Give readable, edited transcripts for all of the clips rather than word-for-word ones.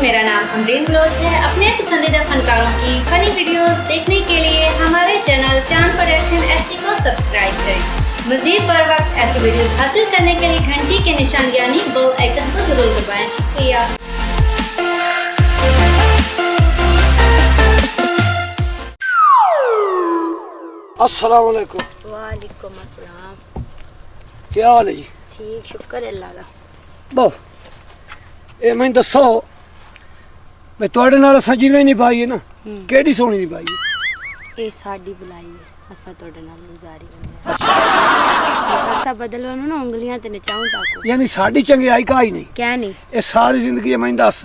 मेरा नाम है। अपने पसंदीदा फनकारों की फनी वीडियोस देखने के लिए हमारे चैनल चांद प्रोडक्शन एचडी को सब्सक्राइब करें। मज़ीद बर वक्त ऐसी वीडियोस हासिल करने के लिए घंटी के निशान यानी बेल आइकन को जरूर दबाएं। शुक्रिया। अस्सलाम वालेकुम। वालेकुम अस्सलाम। क्या हाल है जी? ठीक शुक्र अल्लाह दा। बहु ये मैं दसो मैं तुहाडे नाल असां जिवें निभाई है ना केड़ी सोहनी निभाई है? ए साडी बुलाई है असा तोड़े नाल गुजारी बने। अच्छा असा बदलवा ना उंगलियां ते नचाऊं ताको यानी साडी चंगियाई काई नहीं क्या नहीं ये सारी जिंदगी मैं दस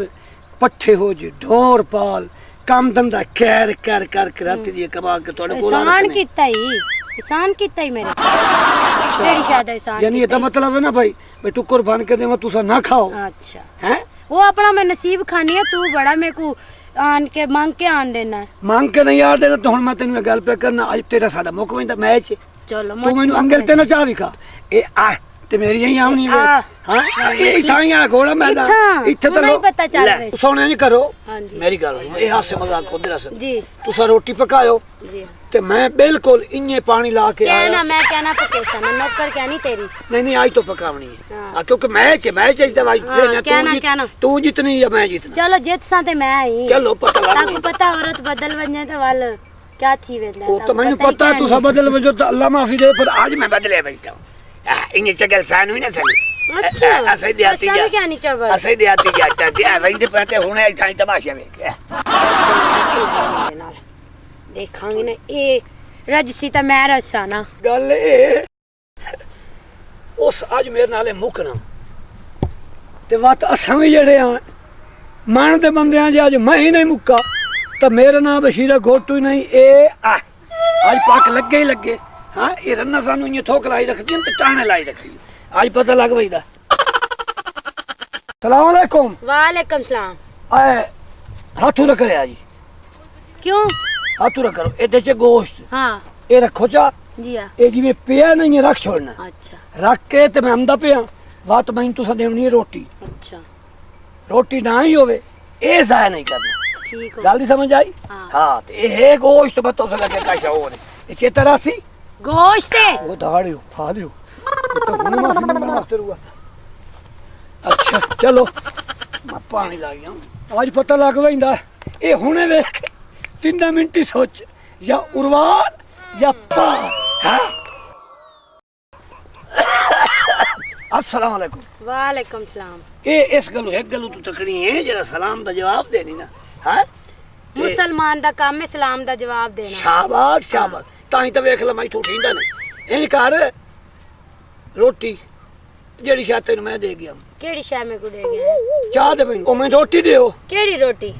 पट्ठे हो जे ढोर पाल काम धंधा कर कर कर के राती दी कमा के तोड़े कोल एहसान कीता ही मेरे केड़ी शायद एहसान यानी ये मतलब है ना भाई मैं टुकर बन के देवा तुसा ना खाओ। अच्छा हैं वो अपना मैं नसीब खानी है तू बड़ा मेरे को आन के मांग के आन देना है। मांग के नहीं यार देना तो हुन मैं तेनु गल पे करना आज तेरा साडा मुक वेंदा मैच चलो तू मैनू अंगल ते ना चाह भी खा ए आ ते मेरी यही आउनी है। हां ये थाइयां घोड़ा मैदान इथे तो नहीं पता चल रहा सोने नहीं करो। हां जी मेरी गल ए हासे मजाक उधर से जी तुसा रोटी पकायो जी ते मैं बिल्कुल इन्ने पानी ला के आया कहना मैं कहना पकेसा ना नौकर कहनी तेरी नहीं आज तो पकावनी है क्योंकि मैच इस दवाई कहना तू जितनी या मैं जितना चलो जित सा ते मैं आई चलो पता लग ताको पता औरत बदल वने तो वाल क्या थी वेंदा वो तो मैंने पता है तू सब बदल वजो तो अल्लाह माफी दे पर आज मैं बदले बैठा हूं इन्ने चगल सान हुई ना चली। अच्छा असै देती क्या क्या नहीं चवर असै देती जाता क्या वंदे पते हुने आई थाई तमाशा वे देखांगे ना ए रजसी ता मैं रसा ना गल ए उस आज मेरे नाले मुकना ते वत असां भी जेड़े आ मन दे बंदे आ जे आज मैं ही नहीं मुक्का तो मेरा नाम बशीरा गोटू ही नहीं ए आ आज पाक लगे ही लगे। हाँ ये रन्ना सानू ये थोक लाई रखती है तो टाणे लाई रखती आज पता लग वही दा। सलाम अलैकुम। वालेकुम सलाम। आए हाथू रख रहे जी क्यों हाथू रख करो एदे च गोश्त हां ए रखो चा जी हां ए जिवें पिया नहीं है रख छोड़ना। अच्छा रख के ते मैं अंदा पिया बात मैं तुसा देवनी है रोटी। अच्छा रोटी ना ही होवे ए जाया नहीं करना ठीक हो जल्दी समझ आई। हां ते ए है गोश्त बतो से लगे का शौर ए चेतरासी गोश्त वो दाड़ियो खा लियो तो हुन माफी मंगना वास्ते रुआ। अच्छा चलो मैं पानी ला गया आज पता लग वैंदा ए हुने देख 3 मिनट ही सोच या उर्वार या पार। हां अस्सलाम वालेकुम। वालेकुम सलाम। ए इस गलो एक गलो तू तकड़ी है जेड़ा सलाम दा जवाब देनी ना। हां मुसलमान दा काम है सलाम दा जवाब देना। शाबाश शाबाश ताई तो वेख ल मैं तू ठींदा नहीं इन कर रोटी जेड़ी शायद तेन मैं दे गया केड़ी शय में को दे गया चाह दे ओ मैं रोटी देओ केड़ी रोटी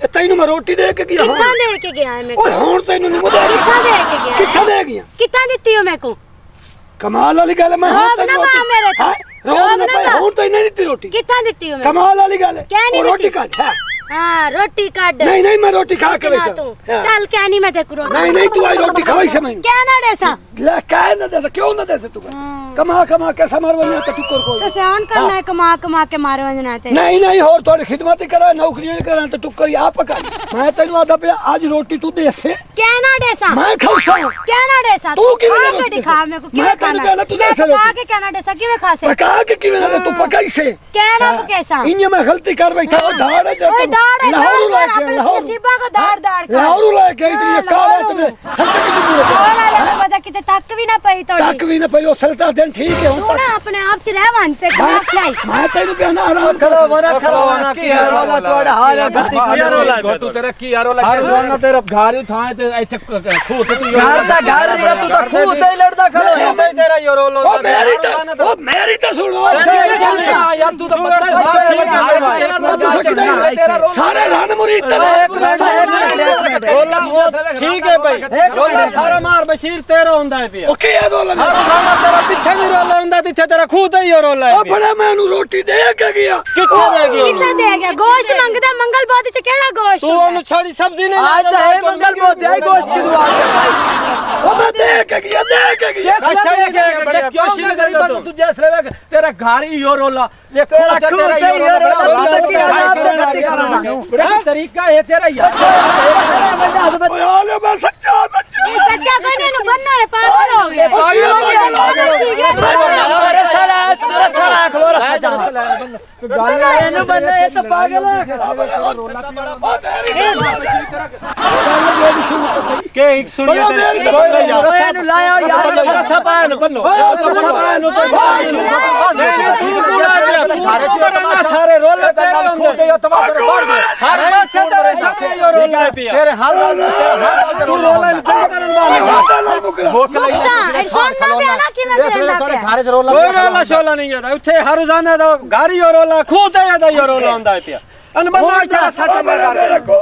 ए तैनू मैं रोटी दे के गया कितना दे के गया है मैं ओए हुन तैनू नहीं मुदे कितना दे के गया कितना दे गया कितना देती हो मैं को कमाल वाली गल मैं रोब ना पा मेरे तो रोब ना पा हुन तो नहीं देती रोटी कितना देती हो मैं कमाल वाली गल है क्या नहीं रोटी काट है हां रोटी काट नहीं मैं रोटी खा के वैसा चल क्या नहीं मैं तेको रोटी नहीं तू आई रोटी खवाई से मैं क्या ना देसा ला काय ना दे क्यों ना दे तू कमा के समर वना तो टुकर को तो सहन करना है कमा के मारे वजना ते नहीं और थोड़ी खिदमत करा नौकरी करा तो टुकर आप पका मैं तेनु आदा पे आज रोटी तू दे से क्या ना देसा मैं खाऊसा क्या ना देसा तू की रोटी दिखा मेरे को मैं तेनु कहना तू दे से पका के क्या ना देसा किवे खा से पका के किवे ना तू पकाई से क्या ना कैसा इन्ने मैं गलती कर बैठा ओ दाड़ है लाहौर लाके लाहौर नसीबा को दाड़ लाहौर लाके इतनी कार है तुम्हें खर्च की पूरे और पता किते तक भी ना पई तोड़ी तक भी ना पई ओ सलता दिन ठीक है तू ना अपने आप च रह वनते खाई मैं तेनु कहना आराम करो वरा खलो ना की रोला तोड़ा हाल गति की रोला गोटू तेरा की रोला हर सोना तेरा घर उठाए ते इथे खूह ते तू घर दा घर दी तू तो खूह ते लड़दा खलो है तेरा यो रोलो ओ मेरी तो सुनो यार तू तो सारे रान मुरीद रोला ठीक है भाई रोला सारा मार बशीर तेरा हुंदा है पिया ओके यार रोला खाना तेरा पीछे भी रोला हुंदा तिथे तेरा खूह ते ही रोला है ओ बड़ा मैनू रोटी दे के गया कितना दे गया गोश्त मंगदा मंगल बोद च केड़ा गोश्त तू ओनु छोड़ी सब्जी नहीं आज है मंगल बोद है गोश्त की दुआ ओ मैं दे के गया अच्छा नहीं देगा बड़े क्यों नहीं गरीब तू तुझे इसलिए तेरा घर ही यो रोला ये तेरा तेरा यो रोला बड़ा तरीका है तेरा यार ओए आले मैं सच्चा सच्चा बने नु बनना है पागल हो गया अरे साला खलो गालियां एनु बनना है तो पागल है के एक सुनिए एनु लाया यार सपान बनो सारे रोल तेरे खोटे यो तुम्हारे मार दे हर पासे तेरे साथे यो रोल है पिया तेरे हाल तू रोल भूख लगी सुनना भी आना कि मैं थोड़े घरे च रोला कोई रोला शोला नहीं जाता उठे हर रोजाना तो गाड़ी यो रोला खूद है जाता यो रोला होता है पिया अन बंदा क्या सच में कर तू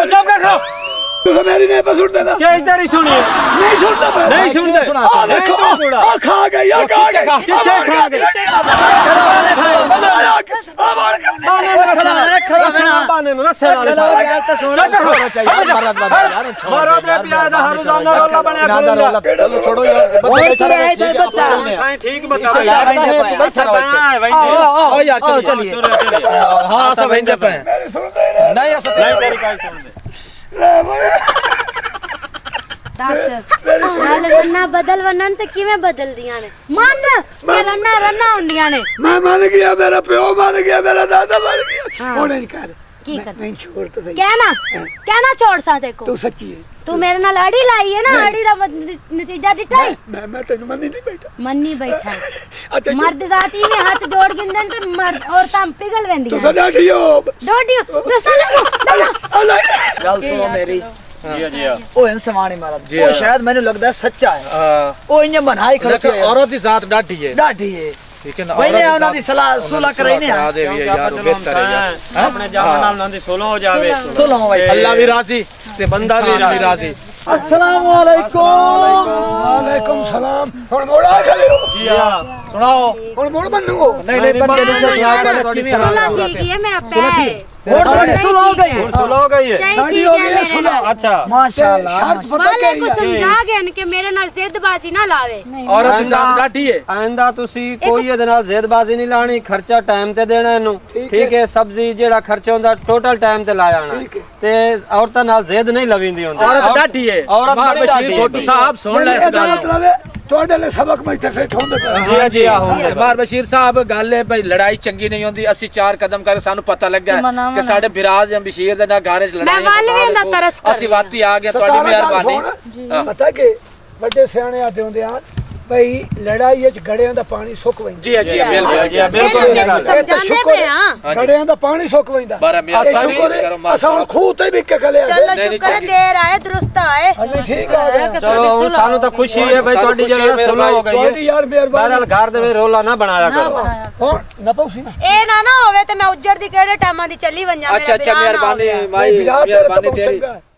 चुप कर खो तू मेरी नहीं पसुड़ देना के तेरी सुनिए नहीं सुनता मैं नहीं सुनते आ देखो आ खा गई आ खा गई किथे खा गई बाने नु रस्से वाले मारो दे पिया दा हर रोजाना रोला बनया चलो छोड़ो यार ठीक बता भाई ओ यार चलिए हां सब हिंदे पे नहीं ऐसा नहीं तेरी काय सुन दे दस नाल रन्ना बदल वनन ते किवें बदल दियां ने मन ये रन्ना रन्ना हुंदियां ने मैं मान गया मेरा प्यो मान गया मेरा दादा मान गया होने नहीं कर की कर नहीं छोड़ तो सही कहना छोड़ सा देखो तू सच्ची है तू मेरे नाल आड़ी लाई है ना आड़ी दा नतीजा दिठा है मैं तेन मन नहीं बैठा मन नहीं बैठा अच्छा मर्द जाती में हाथ जोड़ गिंदन ते मर्द औरतां पिघल वेंदी तू सदा ठियो डोडियो रसोला गल सुनो मेरी जी जी ओ इंसानी मारा ओ शायद मैंने लगदा है सच्चा है ओ इन्हें बनाई खड़ती है औरत दी जात डाठी है डाठी है ठीक है ना भाई ने उन्हां दी सलाह सुलह कराई ने करा दे भी यार बेहतर है यार अपने जान नाल नां दी सोलो हो जावे सुलह हो भाई अल्लाह भी राजी ते बंदा भी राजी अस्सलाम वालेकुम वालेकुम सलाम हुन मोड़ा खड़े हो जी हां सुनाओ हुन मोड़ बनू हो नहीं बंदे ने सुला ठीक है मेरा पैर और सुलह हो गई सोलो हो गई है शादी हो गई सुना अच्छा माशाल्लाह शर्त पता वाले क्या को है समझा गया कि मेरे नाल जिद्दबाजी ना लावे औरत दी जात डाठी है आइंदा तुसी कोई ਇਹਦੇ ਨਾਲ ਜ਼ਿੱਦਬਾਜ਼ੀ ਨਹੀਂ ਲਾਣੀ ਖਰਚਾ ਟਾਈਮ ਤੇ ਦੇਣਾ ਇਹਨੂੰ ਠੀਕ ਹੈ ਸਬਜ਼ੀ ਜਿਹੜਾ ਖਰਚਾ ਹੁੰਦਾ ਟੋਟਲ ਟਾਈਮ ਤੇ ਲਾਇਆ ਆਣਾ ਤੇ ਔਰਤਾਂ ਨਾਲ ਜ਼ਿੱਦ ਨਹੀਂ ਲਵੀਂਦੀ ਹੁੰਦੀ औरत डाठी है औरत मां बड़ी बशीर डाठी गोटू साहब सुन ले इस गल मतलब ਤੁਹਾਡੇ ਲਈ ਸਬਕ ਮੈਂ ਇੱਥੇ ਫੇਟ ਹੁੰਦੇ ਜੀ ਜੀ ਆ ਹੁੰਦੇ ਬਾਰ ਬਸ਼ੀਰ ਸਾਹਿਬ ਗੱਲ ਹੈ ਭਾਈ ਲੜਾਈ ਚੰਗੀ ਨਹੀਂ ਹੁੰਦੀ ਅਸੀਂ 4 ਕਦਮ ਕਰ ਸਾਨੂੰ ਪਤਾ ਲੱਗਾ ਕਿ ਸਾਡੇ ਬਿਰਾਜ ਜਾਂ ਬਸ਼ੀਰ ਦੇ ਨਾਲ ਘਰ 'ਚ ਲੜਾਈ ਅਸੀਂ ਵਾਤੀ ਆ ਗਏ ਤੁਹਾਡੀ ਮਿਹਰਬਾਨੀ ਪਤਾ ਕਿ ਵੱਡੇ ਸਿਆਣੇ ਆਦੇ ਹੁੰਦੇ ਆ ਭਈ ਲੜਾਈ ਵਿੱਚ ਗੜਿਆਂ ਦਾ ਪਾਣੀ ਸੁੱਕ ਵੈਂਦਾ ਜੀ ਜੀ ਬਿਲਕੁਲ ਜੀ ਬਿਲਕੁਲ समझाने पे हां ਗੜਿਆਂ ਦਾ ਪਾਣੀ ਸੁੱਕ ਵੈਂਦਾ ਬਾਰਾ ਮੇਰਾ ਅਸਾਂ ਹੁਣ ਖੂਹ ਤੇ ਵੀ ਕਲਿਆ चलो शुक्र देर आए दुरुस्त आए ਨਹੀਂ ਠੀਕ ਆ ਗਿਆ ਚਲੋ ਹੁਣ ਸਾਨੂੰ ਤਾਂ ਖੁਸ਼ੀ ਹੈ ਭਾਈ ਤੁਹਾਡੀ ਜਿਹੜਾ ਸੁਲਹ ਹੋ ਗਈ ਤੁਹਾਡੀ ਹੈ ਯਾਰ ਮਿਹਰਬਾਨੀ ਬਹਰਾਲ ਘਰ ਦੇ ਵਿੱਚ ਰੋਲਾ ਨਾ ਬਣਾਇਆ ਕਰੋ ਹੁਣ ਨਾ ਪਉਸੀ ਨਾ ए ना होवे ते मैं उज्जड़ दी केड़े टाइमां दी चली वंजा अच्छा अच्छा मेहरबानी माई ਵਿਆਹ ਤੇਰਾ ਤਾਂ मेहरबानी ਬਹੁਤ तेरी ਚੰਗਾ ਹੈ।